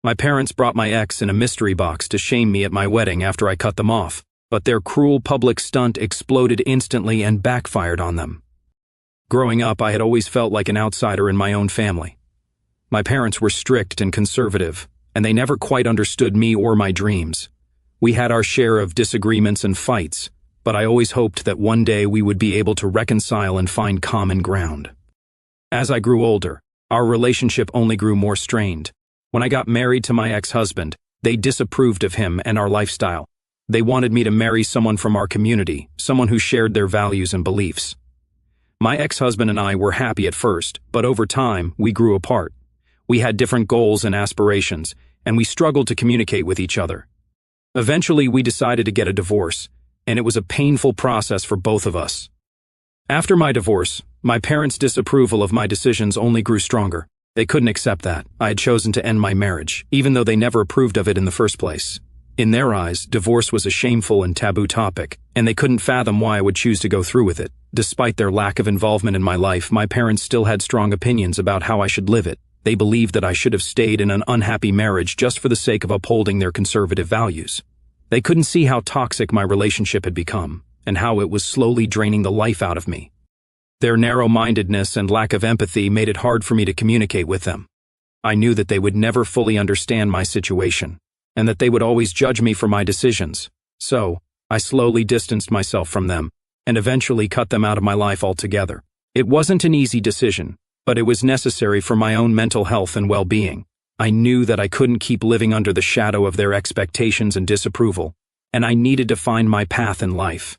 My parents brought my ex in a mystery box to shame me at my wedding after I cut them off, but their cruel public stunt exploded instantly and backfired on them. Growing up, I had always felt like an outsider in my own family. My parents were strict and conservative, and they never quite understood me or my dreams. We had our share of disagreements and fights, but I always hoped that one day we would be able to reconcile and find common ground. As I grew older, our relationship only grew more strained. When I got married to my ex-husband, they disapproved of him and our lifestyle. They wanted me to marry someone from our community, someone who shared their values and beliefs. My ex-husband and I were happy at first, but over time, we grew apart. We had different goals and aspirations, and we struggled to communicate with each other. Eventually, we decided to get a divorce, and it was a painful process for both of us. After my divorce, my parents' disapproval of my decisions only grew stronger. They couldn't accept that I had chosen to end my marriage, even though they never approved of it in the first place. In their eyes, divorce was a shameful and taboo topic, and they couldn't fathom why I would choose to go through with it. Despite their lack of involvement in my life, my parents still had strong opinions about how I should live it. They believed that I should have stayed in an unhappy marriage just for the sake of upholding their conservative values. They couldn't see how toxic my relationship had become, and how it was slowly draining the life out of me. Their narrow-mindedness and lack of empathy made it hard for me to communicate with them. I knew that they would never fully understand my situation, and that they would always judge me for my decisions. So, I slowly distanced myself from them, and eventually cut them out of my life altogether. It wasn't an easy decision, but it was necessary for my own mental health and well-being. I knew that I couldn't keep living under the shadow of their expectations and disapproval, and I needed to find my path in life.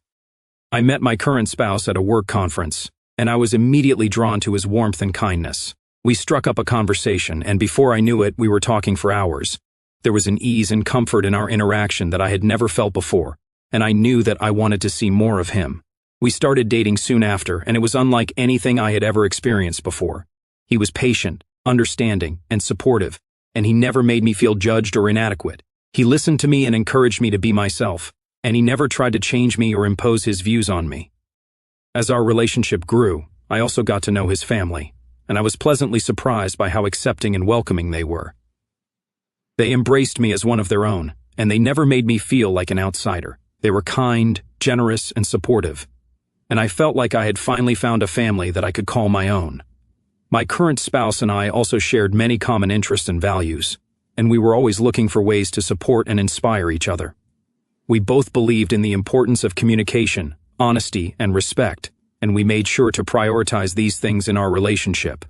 I met my current spouse at a work conference, and I was immediately drawn to his warmth and kindness. We struck up a conversation, and before I knew it, we were talking for hours. There was an ease and comfort in our interaction that I had never felt before, and I knew that I wanted to see more of him. We started dating soon after, and it was unlike anything I had ever experienced before. He was patient, understanding, and supportive, and he never made me feel judged or inadequate. He listened to me and encouraged me to be myself, and he never tried to change me or impose his views on me. As our relationship grew, I also got to know his family, and I was pleasantly surprised by how accepting and welcoming they were. They embraced me as one of their own, and they never made me feel like an outsider. They were kind, generous, and supportive, and I felt like I had finally found a family that I could call my own. My current spouse and I also shared many common interests and values, and we were always looking for ways to support and inspire each other. We both believed in the importance of communication, honesty, and respect, and we made sure to prioritize these things in our relationship.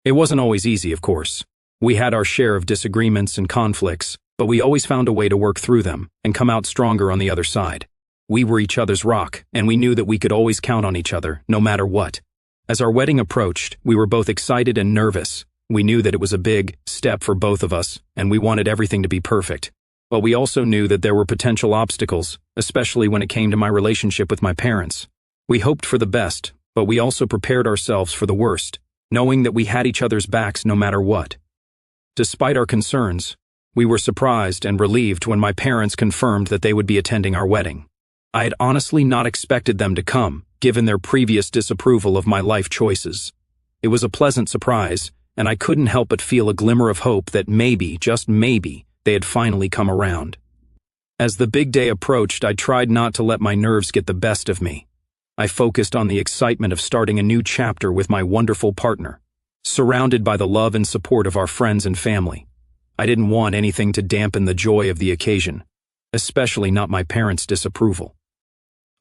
It wasn't always easy, of course. We had our share of disagreements and conflicts, but we always found a way to work through them and come out stronger on the other side. We were each other's rock, and we knew that we could always count on each other, no matter what. As our wedding approached, we were both excited and nervous. We knew that it was a big step for both of us, and we wanted everything to be perfect. But we also knew that there were potential obstacles, especially when it came to my relationship with my parents. We hoped for the best, but we also prepared ourselves for the worst, knowing that we had each other's backs no matter what. Despite our concerns, we were surprised and relieved when my parents confirmed that they would be attending our wedding. I had honestly not expected them to come, given their previous disapproval of my life choices. It was a pleasant surprise, and I couldn't help but feel a glimmer of hope that maybe, just maybe, they had finally come around. As the big day approached, I tried not to let my nerves get the best of me. I focused on the excitement of starting a new chapter with my wonderful partner, surrounded by the love and support of our friends and family. I didn't want anything to dampen the joy of the occasion, especially not my parents' disapproval.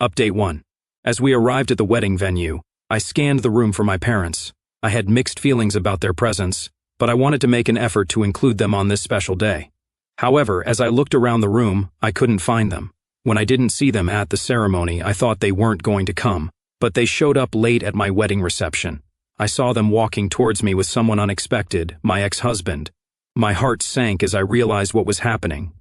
Update 1. As we arrived at the wedding venue, I scanned the room for my parents. I had mixed feelings about their presence, but I wanted to make an effort to include them on this special day. However, as I looked around the room, I couldn't find them. When I didn't see them at the ceremony, I thought they weren't going to come, but they showed up late at my wedding reception. I saw them walking towards me with someone unexpected, my ex-husband. My heart sank as I realized what was happening.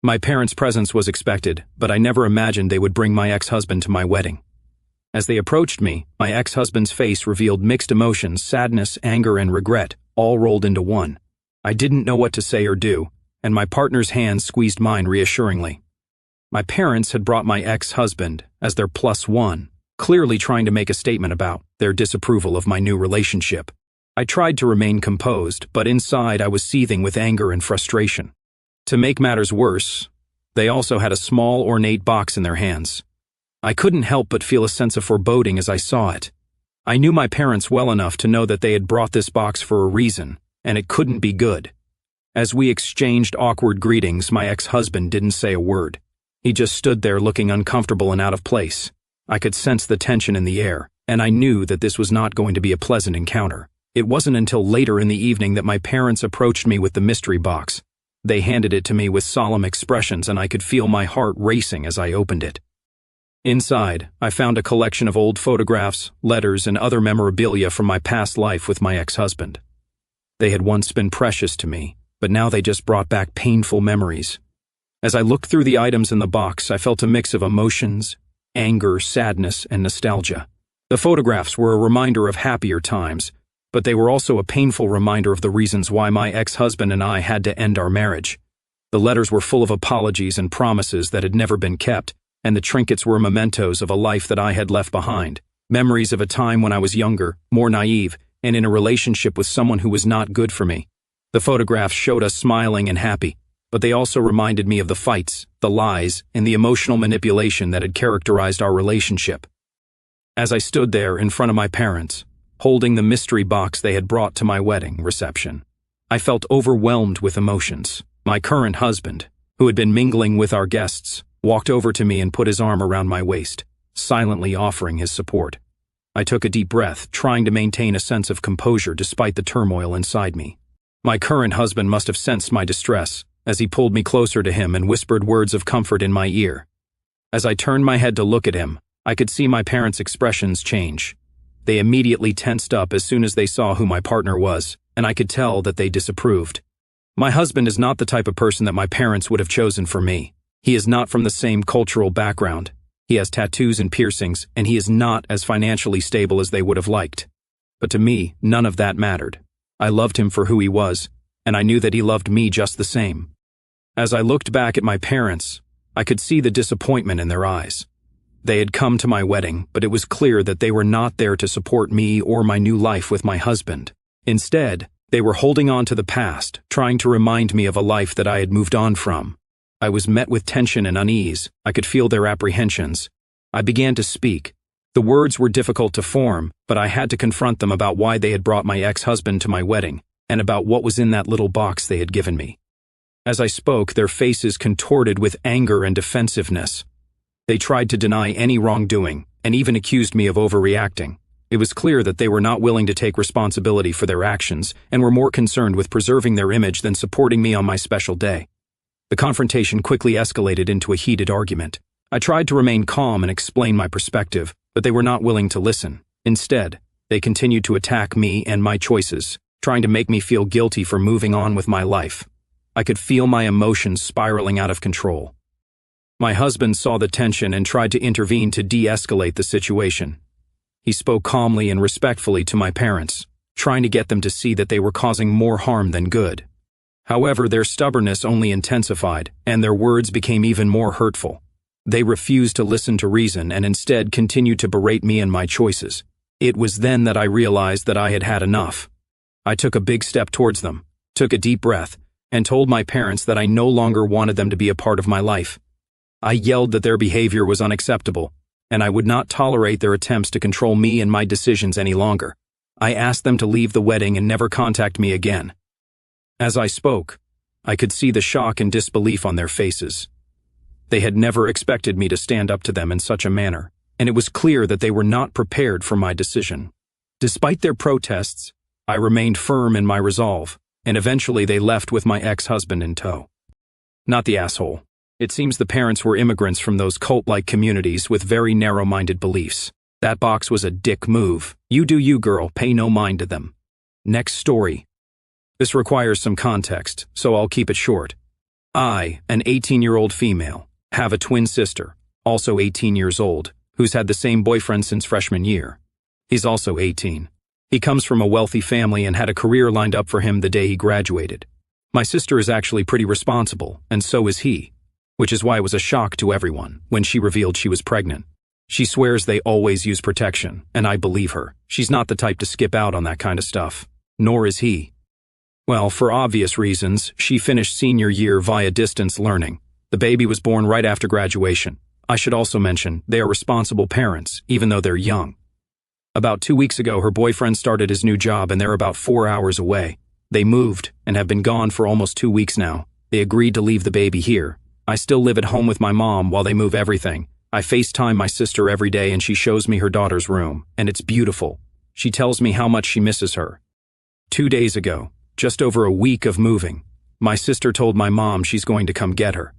My parents' presence was expected, but I never imagined they would bring my ex-husband to my wedding. As they approached me, my ex-husband's face revealed mixed emotions, sadness, anger, and regret, all rolled into one. I didn't know what to say or do, and my partner's hand squeezed mine reassuringly. My parents had brought my ex-husband as their +1, clearly trying to make a statement about their disapproval of my new relationship. I tried to remain composed, but inside I was seething with anger and frustration. To make matters worse, they also had a small, ornate box in their hands. I couldn't help but feel a sense of foreboding as I saw it. I knew my parents well enough to know that they had brought this box for a reason, and it couldn't be good. As we exchanged awkward greetings, my ex-husband didn't say a word. He just stood there looking uncomfortable and out of place. I could sense the tension in the air, and I knew that this was not going to be a pleasant encounter. It wasn't until later in the evening that my parents approached me with the mystery box. They handed it to me with solemn expressions, and I could feel my heart racing as I opened it. Inside, I found a collection of old photographs, letters, and other memorabilia from my past life with my ex-husband. They had once been precious to me, but now they just brought back painful memories. As I looked through the items in the box, I felt a mix of emotions, anger, sadness, and nostalgia. The photographs were a reminder of happier times, but they were also a painful reminder of the reasons why my ex-husband and I had to end our marriage. The letters were full of apologies and promises that had never been kept, and the trinkets were mementos of a life that I had left behind, memories of a time when I was younger, more naive, and in a relationship with someone who was not good for me. The photographs showed us smiling and happy, but they also reminded me of the fights, the lies, and the emotional manipulation that had characterized our relationship. As I stood there in front of my parents, holding the mystery box they had brought to my wedding reception, I felt overwhelmed with emotions. My current husband, who had been mingling with our guests, walked over to me and put his arm around my waist, silently offering his support. I took a deep breath, trying to maintain a sense of composure despite the turmoil inside me. My current husband must have sensed my distress, as he pulled me closer to him and whispered words of comfort in my ear. As I turned my head to look at him, I could see my parents' expressions change. They immediately tensed up as soon as they saw who my partner was, and I could tell that they disapproved. My husband is not the type of person that my parents would have chosen for me. He is not from the same cultural background. He has tattoos and piercings, and he is not as financially stable as they would have liked. But to me, none of that mattered. I loved him for who he was, and I knew that he loved me just the same. As I looked back at my parents, I could see the disappointment in their eyes. They had come to my wedding, but it was clear that they were not there to support me or my new life with my husband. Instead, they were holding on to the past, trying to remind me of a life that I had moved on from. I was met with tension and unease. I could feel their apprehensions. I began to speak. The words were difficult to form, but I had to confront them about why they had brought my ex-husband to my wedding, and about what was in that little box they had given me. As I spoke, their faces contorted with anger and defensiveness. They tried to deny any wrongdoing, and even accused me of overreacting. It was clear that they were not willing to take responsibility for their actions, and were more concerned with preserving their image than supporting me on my special day. The confrontation quickly escalated into a heated argument. I tried to remain calm and explain my perspective, but they were not willing to listen. Instead, they continued to attack me and my choices, trying to make me feel guilty for moving on with my life. I could feel my emotions spiraling out of control. My husband saw the tension and tried to intervene to de-escalate the situation. He spoke calmly and respectfully to my parents, trying to get them to see that they were causing more harm than good. However, their stubbornness only intensified, and their words became even more hurtful. They refused to listen to reason and instead continued to berate me and my choices. It was then that I realized that I had had enough. I took a big step towards them, took a deep breath, and told my parents that I no longer wanted them to be a part of my life. I yelled that their behavior was unacceptable, and I would not tolerate their attempts to control me and my decisions any longer. I asked them to leave the wedding and never contact me again. As I spoke, I could see the shock and disbelief on their faces. They had never expected me to stand up to them in such a manner, and it was clear that they were not prepared for my decision. Despite their protests, I remained firm in my resolve, and eventually they left with my ex-husband in tow. Not the asshole. It seems the parents were immigrants from those cult-like communities with very narrow-minded beliefs. That box was a dick move. You do you, girl, pay no mind to them. Next story. This requires some context, so I'll keep it short. I, an 18-year-old female, have a twin sister, also 18 years old, who's had the same boyfriend since freshman year. He's also 18. He comes from a wealthy family and had a career lined up for him the day he graduated. My sister is actually pretty responsible, and so is he, which is why it was a shock to everyone when she revealed she was pregnant. She swears they always use protection, and I believe her. She's not the type to skip out on that kind of stuff. Nor is he. Well, for obvious reasons, she finished senior year via distance learning. The baby was born right after graduation. I should also mention, they are responsible parents, even though they're young. About 2 weeks ago, her boyfriend started his new job and they're about 4 hours away. They moved and have been gone for almost 2 weeks now. They agreed to leave the baby here. I still live at home with my mom while they move everything. I FaceTime my sister every day and she shows me her daughter's room, and it's beautiful. She tells me how much she misses her. 2 days ago, just over a week of moving, my sister told my mom she's going to come get her.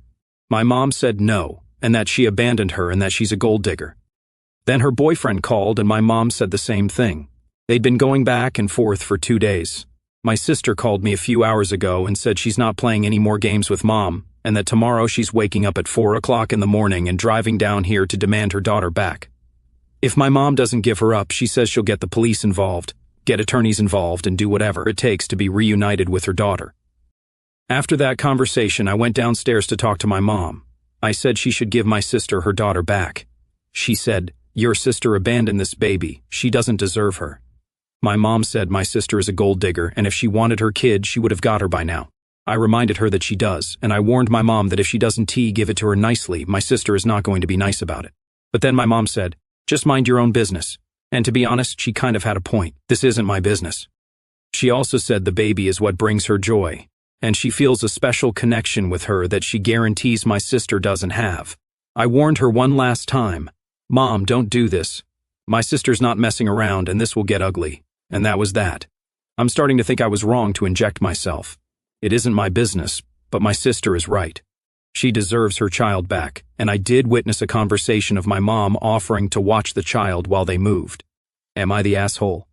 My mom said no, and that she abandoned her and that she's a gold digger. Then her boyfriend called and my mom said the same thing. They'd been going back and forth for 2 days. My sister called me a few hours ago and said she's not playing any more games with mom, and that tomorrow she's waking up at 4 o'clock in the morning and driving down here to demand her daughter back. If my mom doesn't give her up, she says she'll get the police involved, get attorneys involved, and do whatever it takes to be reunited with her daughter. After that conversation, I went downstairs to talk to my mom. I said she should give my sister her daughter back. She said, "Your sister abandoned this baby. She doesn't deserve her." My mom said my sister is a gold digger, and if she wanted her kid, she would have got her by now. I reminded her that she does, and I warned my mom that if she doesn't give it to her nicely, my sister is not going to be nice about it. But then my mom said, "Just mind your own business." And to be honest, she kind of had a point. This isn't my business. She also said the baby is what brings her joy, and she feels a special connection with her that she guarantees my sister doesn't have. I warned her one last time, "Mom, don't do this. My sister's not messing around and this will get ugly." And that was that. I'm starting to think I was wrong to inject myself. It isn't my business, but my sister is right. She deserves her child back, and I did witness a conversation of my mom offering to watch the child while they moved. Am I the asshole?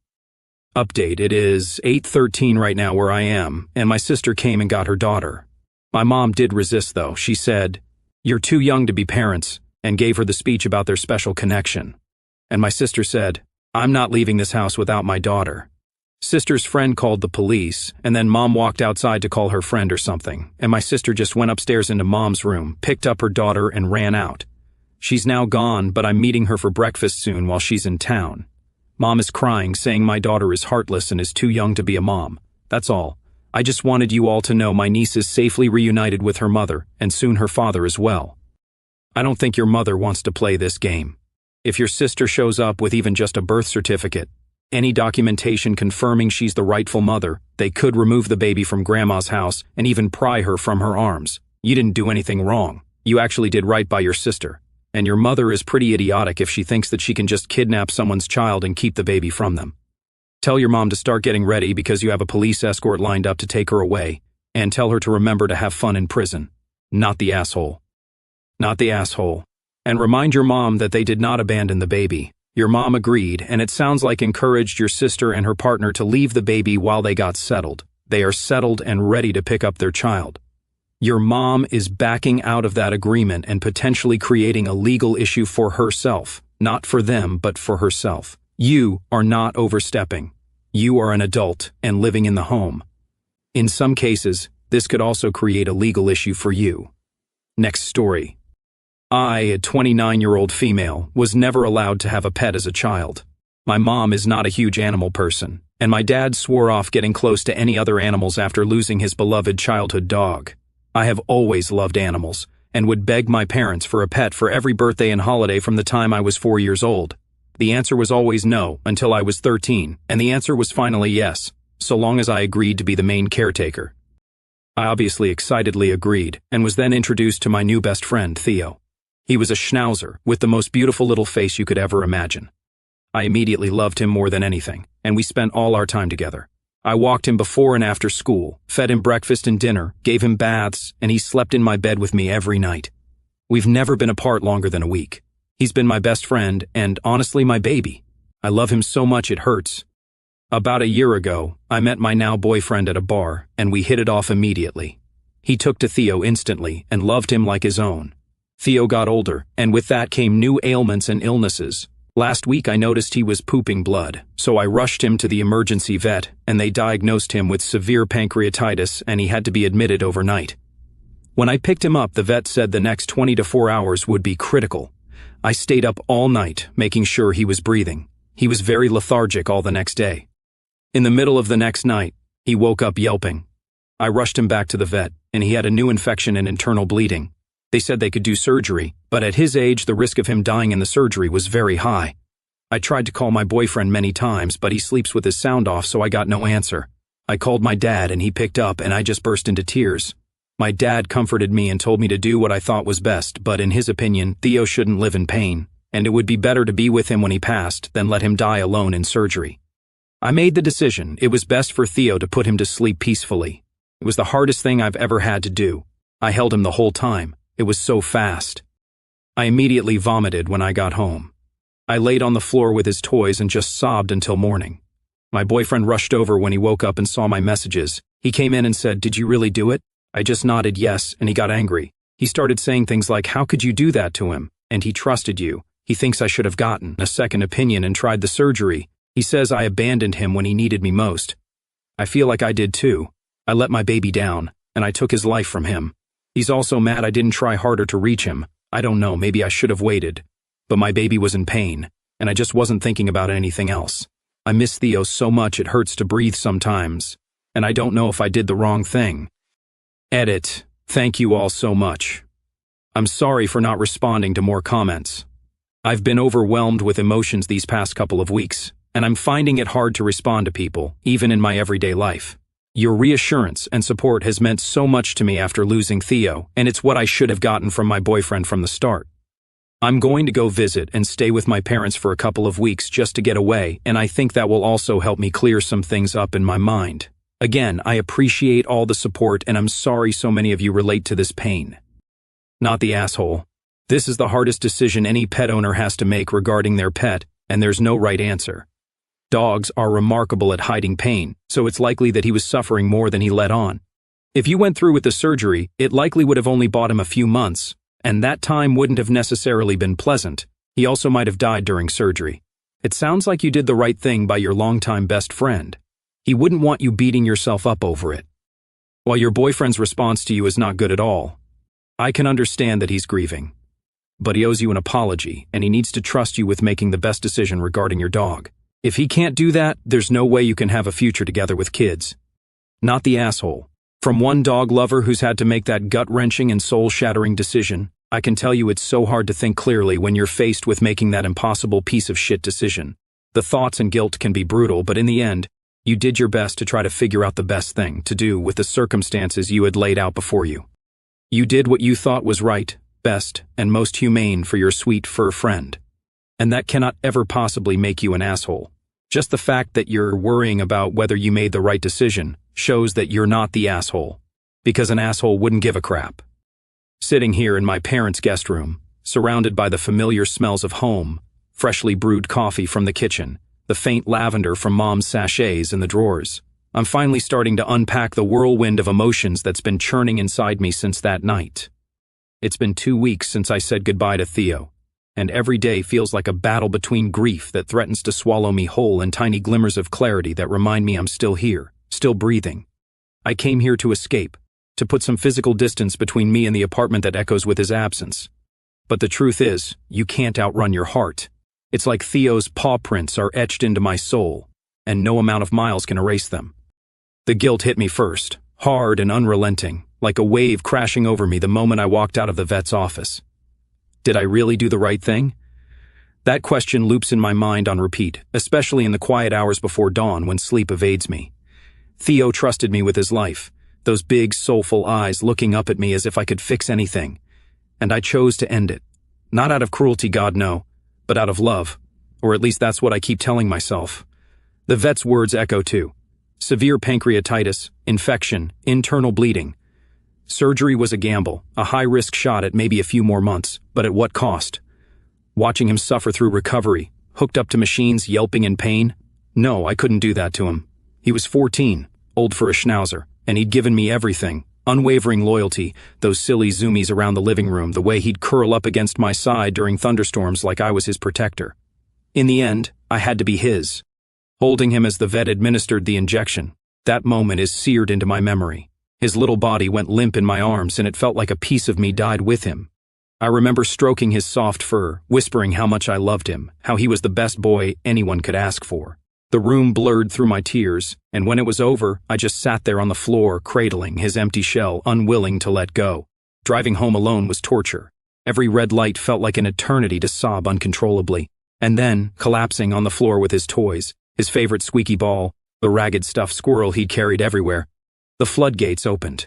Update, it is 8:13 right now where I am, and my sister came and got her daughter. My mom did resist though. She said, "You're too young to be parents," and gave her the speech about their special connection. And my sister said, "I'm not leaving this house without my daughter." Sister's friend called the police, and then mom walked outside to call her friend or something, and my sister just went upstairs into mom's room, picked up her daughter, and ran out. She's now gone, but I'm meeting her for breakfast soon while she's in town. Mom is crying, saying my daughter is heartless and is too young to be a mom. That's all. I just wanted you all to know my niece is safely reunited with her mother, and soon her father as well. I don't think your mother wants to play this game. If your sister shows up with even just a birth certificate, any documentation confirming she's the rightful mother, they could remove the baby from grandma's house and even pry her from her arms. You didn't do anything wrong. You actually did right by your sister. And your mother is pretty idiotic if she thinks that she can just kidnap someone's child and keep the baby from them. Tell your mom to start getting ready because you have a police escort lined up to take her away, and tell her to remember to have fun in prison. Not the asshole. Not the asshole. And remind your mom that they did not abandon the baby. Your mom agreed, and it sounds like encouraged your sister and her partner to leave the baby while they got settled. They are settled and ready to pick up their child. Your mom is backing out of that agreement and potentially creating a legal issue for herself. Not for them, but for herself. You are not overstepping. You are an adult and living in the home. In some cases, this could also create a legal issue for you. Next story. I, a 29-year-old female, was never allowed to have a pet as a child. My mom is not a huge animal person, and my dad swore off getting close to any other animals after losing his beloved childhood dog. I have always loved animals, and would beg my parents for a pet for every birthday and holiday from the time I was 4 years old. The answer was always no until I was 13, and the answer was finally yes, so long as I agreed to be the main caretaker. I obviously excitedly agreed, and was then introduced to my new best friend, Theo. He was a schnauzer with the most beautiful little face you could ever imagine. I immediately loved him more than anything, and we spent all our time together. I walked him before and after school, fed him breakfast and dinner, gave him baths, and he slept in my bed with me every night. We've never been apart longer than a week. He's been my best friend and, honestly, my baby. I love him so much it hurts. About a year ago, I met my now boyfriend at a bar, and we hit it off immediately. He took to Theo instantly and loved him like his own. Theo got older, and with that came new ailments and illnesses. Last week I noticed he was pooping blood, so I rushed him to the emergency vet, and they diagnosed him with severe pancreatitis, and he had to be admitted overnight. When I picked him up, the vet said the next 20 to 4 hours would be critical. I stayed up all night, making sure he was breathing. He was very lethargic all the next day. In the middle of the next night, he woke up yelping. I rushed him back to the vet, and he had a new infection and internal bleeding. They said they could do surgery, but at his age, the risk of him dying in the surgery was very high. I tried to call my boyfriend many times, but he sleeps with his sound off, so I got no answer. I called my dad, and he picked up, and I just burst into tears. My dad comforted me and told me to do what I thought was best, but in his opinion, Theo shouldn't live in pain, and it would be better to be with him when he passed than let him die alone in surgery. I made the decision. It was best for Theo to put him to sleep peacefully. It was the hardest thing I've ever had to do. I held him the whole time. It was so fast. I immediately vomited when I got home. I laid on the floor with his toys and just sobbed until morning. My boyfriend rushed over when he woke up and saw my messages. He came in and said, "Did you really do it?" I just nodded yes, and he got angry. He started saying things like, "How could you do that to him? And he trusted you. He thinks I should have gotten a second opinion and tried the surgery. He says I abandoned him when he needed me most." I feel like I did too. I let my baby down, and I took his life from him. He's also mad I didn't try harder to reach him. I don't know, maybe I should have waited. But my baby was in pain, and I just wasn't thinking about anything else. I miss Theo so much it hurts to breathe sometimes, and I don't know if I did the wrong thing. Edit. Thank you all so much. I'm sorry for not responding to more comments. I've been overwhelmed with emotions these past couple of weeks, and I'm finding it hard to respond to people, even in my everyday life. Your reassurance and support has meant so much to me after losing Theo, and it's what I should have gotten from my boyfriend from the start. I'm going to go visit and stay with my parents for a couple of weeks just to get away, and I think that will also help me clear some things up in my mind. Again, I appreciate all the support, and I'm sorry so many of you relate to this pain. Not the asshole. This is the hardest decision any pet owner has to make regarding their pet, and there's no right answer. Dogs are remarkable at hiding pain, so it's likely that he was suffering more than he let on. If you went through with the surgery, it likely would have only bought him a few months, and that time wouldn't have necessarily been pleasant. He also might have died during surgery. It sounds like you did the right thing by your longtime best friend. He wouldn't want you beating yourself up over it. While your boyfriend's response to you is not good at all, I can understand that he's grieving. But he owes you an apology, and he needs to trust you with making the best decision regarding your dog. If he can't do that, there's no way you can have a future together with kids. Not the asshole. From one dog lover who's had to make that gut-wrenching and soul-shattering decision, I can tell you it's so hard to think clearly when you're faced with making that impossible piece of shit decision. The thoughts and guilt can be brutal, but in the end, you did your best to try to figure out the best thing to do with the circumstances you had laid out before you. You did what you thought was right, best, and most humane for your sweet fur friend. And that cannot ever possibly make you an asshole. Just the fact that you're worrying about whether you made the right decision shows that you're not the asshole, because an asshole wouldn't give a crap. Sitting here in my parents' guest room, surrounded by the familiar smells of home, freshly brewed coffee from the kitchen, the faint lavender from Mom's sachets in the drawers, I'm finally starting to unpack the whirlwind of emotions that's been churning inside me since that night. It's been 2 weeks since I said goodbye to Theo, and every day feels like a battle between grief that threatens to swallow me whole and tiny glimmers of clarity that remind me I'm still here, still breathing. I came here to escape, to put some physical distance between me and the apartment that echoes with his absence. But the truth is, you can't outrun your heart. It's like Theo's paw prints are etched into my soul, and no amount of miles can erase them. The guilt hit me first, hard and unrelenting, like a wave crashing over me the moment I walked out of the vet's office. Did I really do the right thing? That question loops in my mind on repeat, especially in the quiet hours before dawn when sleep evades me. Theo trusted me with his life, those big, soulful eyes looking up at me as if I could fix anything. And I chose to end it. Not out of cruelty, God no, but out of love. Or at least that's what I keep telling myself. The vet's words echo too. Severe pancreatitis, infection, internal bleeding. Surgery was a gamble, a high-risk shot at maybe a few more months, but at what cost? Watching him suffer through recovery, hooked up to machines, yelping in pain? No, I couldn't do that to him. He was 14, old for a schnauzer, and he'd given me everything. Unwavering loyalty, those silly zoomies around the living room, the way he'd curl up against my side during thunderstorms like I was his protector. In the end, I had to be his. Holding him as the vet administered the injection, that moment is seared into my memory. His little body went limp in my arms, and it felt like a piece of me died with him. I remember stroking his soft fur, whispering how much I loved him, how he was the best boy anyone could ask for. The room blurred through my tears, and when it was over, I just sat there on the floor, cradling his empty shell, unwilling to let go. Driving home alone was torture. Every red light felt like an eternity to sob uncontrollably. And then, collapsing on the floor with his toys, his favorite squeaky ball, the ragged stuffed squirrel he'd carried everywhere, the floodgates opened.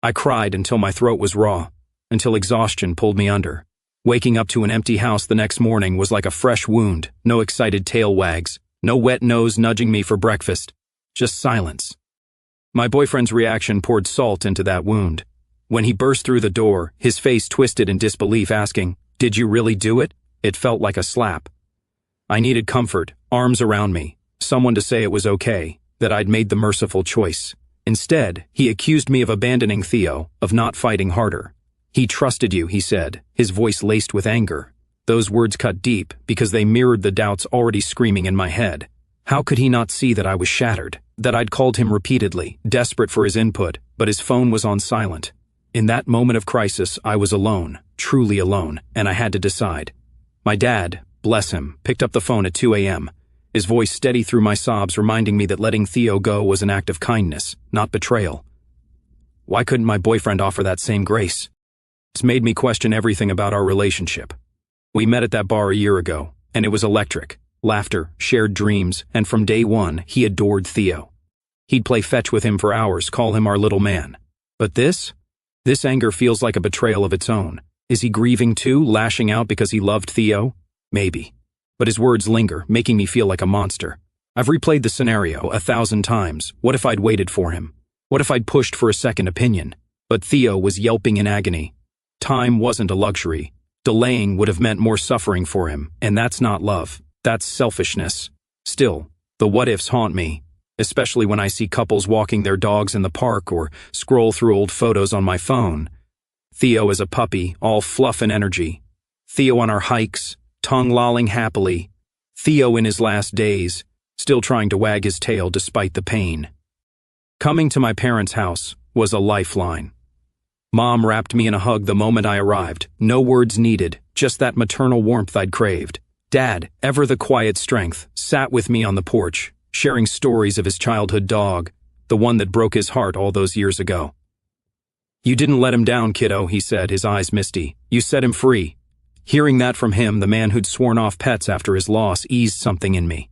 I cried until my throat was raw, until exhaustion pulled me under. Waking up to an empty house the next morning was like a fresh wound, no excited tail wags, no wet nose nudging me for breakfast, just silence. My boyfriend's reaction poured salt into that wound. When he burst through the door, his face twisted in disbelief, asking, "Did you really do it?" It felt like a slap. I needed comfort, arms around me, someone to say it was okay, that I'd made the merciful choice. Instead, he accused me of abandoning Theo, of not fighting harder. "He trusted you," he said, his voice laced with anger. Those words cut deep because they mirrored the doubts already screaming in my head. How could he not see that I was shattered, that I'd called him repeatedly, desperate for his input, but his phone was on silent? In that moment of crisis, I was alone, truly alone, and I had to decide. My dad, bless him, picked up the phone at 2 a.m., his voice steady through my sobs, reminding me that letting Theo go was an act of kindness, not betrayal. Why couldn't my boyfriend offer that same grace? It's made me question everything about our relationship. We met at that bar a year ago, and it was electric. Laughter, shared dreams, and from day one, he adored Theo. He'd play fetch with him for hours, call him our little man. But this anger feels like a betrayal of its own. Is he grieving too, lashing out because he loved Theo? Maybe. But his words linger, making me feel like a monster. I've replayed the scenario 1,000 times. What if I'd waited for him? What if I'd pushed for a second opinion? But Theo was yelping in agony. Time wasn't a luxury. Delaying would have meant more suffering for him, and that's not love. That's selfishness. Still, the what-ifs haunt me, especially when I see couples walking their dogs in the park or scroll through old photos on my phone. Theo as a puppy, all fluff and energy. Theo on our hikes, tongue lolling happily. Theo in his last days, still trying to wag his tail despite the pain. Coming to my parents' house was a lifeline. Mom wrapped me in a hug the moment I arrived. No words needed, just that maternal warmth I'd craved. Dad, ever the quiet strength, sat with me on the porch, sharing stories of his childhood dog, the one that broke his heart all those years ago. "You didn't let him down, kiddo," he said, his eyes misty. "You set him free." Hearing that from him, the man who'd sworn off pets after his loss, eased something in me.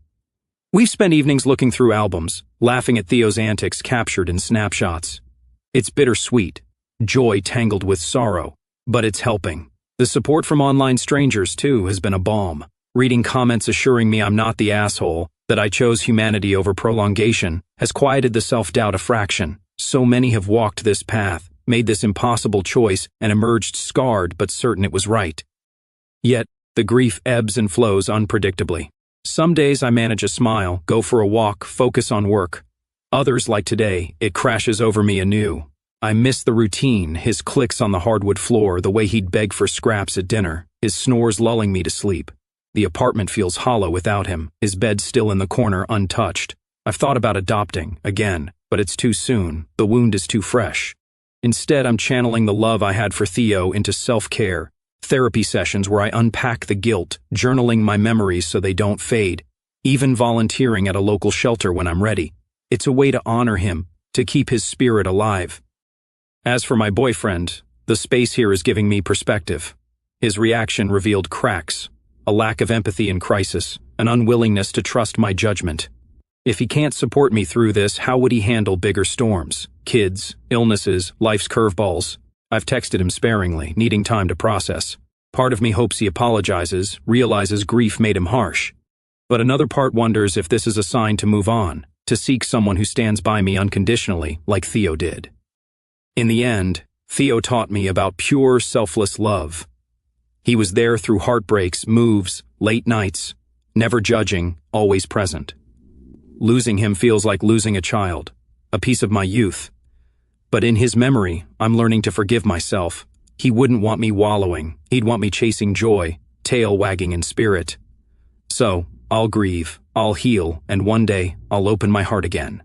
We've spent evenings looking through albums, laughing at Theo's antics captured in snapshots. It's bittersweet. Joy tangled with sorrow, but it's helping. The support from online strangers, too, has been a balm. Reading comments assuring me I'm not the asshole, that I chose humanity over prolongation, has quieted the self-doubt a fraction. So many have walked this path, made this impossible choice, and emerged scarred but certain it was right. Yet, the grief ebbs and flows unpredictably. Some days I manage a smile, go for a walk, focus on work. Others, like today, it crashes over me anew. I miss the routine, his clicks on the hardwood floor, the way he'd beg for scraps at dinner, his snores lulling me to sleep. The apartment feels hollow without him, his bed still in the corner untouched. I've thought about adopting, again, but it's too soon, the wound is too fresh. Instead, I'm channeling the love I had for Theo into self-care, therapy sessions where I unpack the guilt, journaling my memories so they don't fade, even volunteering at a local shelter when I'm ready. It's a way to honor him, to keep his spirit alive. As for my boyfriend, the space here is giving me perspective. His reaction revealed cracks, a lack of empathy in crisis, an unwillingness to trust my judgment. If he can't support me through this, how would he handle bigger storms? Kids, illnesses, life's curveballs. I've texted him sparingly, needing time to process. Part of me hopes he apologizes, realizes grief made him harsh. But another part wonders if this is a sign to move on, to seek someone who stands by me unconditionally, like Theo did. In the end, Theo taught me about pure, selfless love. He was there through heartbreaks, moves, late nights, never judging, always present. Losing him feels like losing a child, a piece of my youth. But in his memory, I'm learning to forgive myself. He wouldn't want me wallowing. He'd want me chasing joy, tail wagging in spirit. So, I'll grieve, I'll heal, and one day, I'll open my heart again.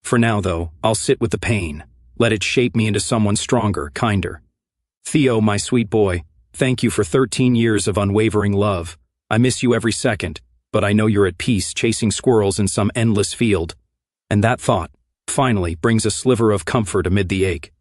For now, though, I'll sit with the pain. Let it shape me into someone stronger, kinder. Theo, my sweet boy, thank you for 13 years of unwavering love. I miss you every second, but I know you're at peace chasing squirrels in some endless field. And that thought, finally, brings a sliver of comfort amid the ache.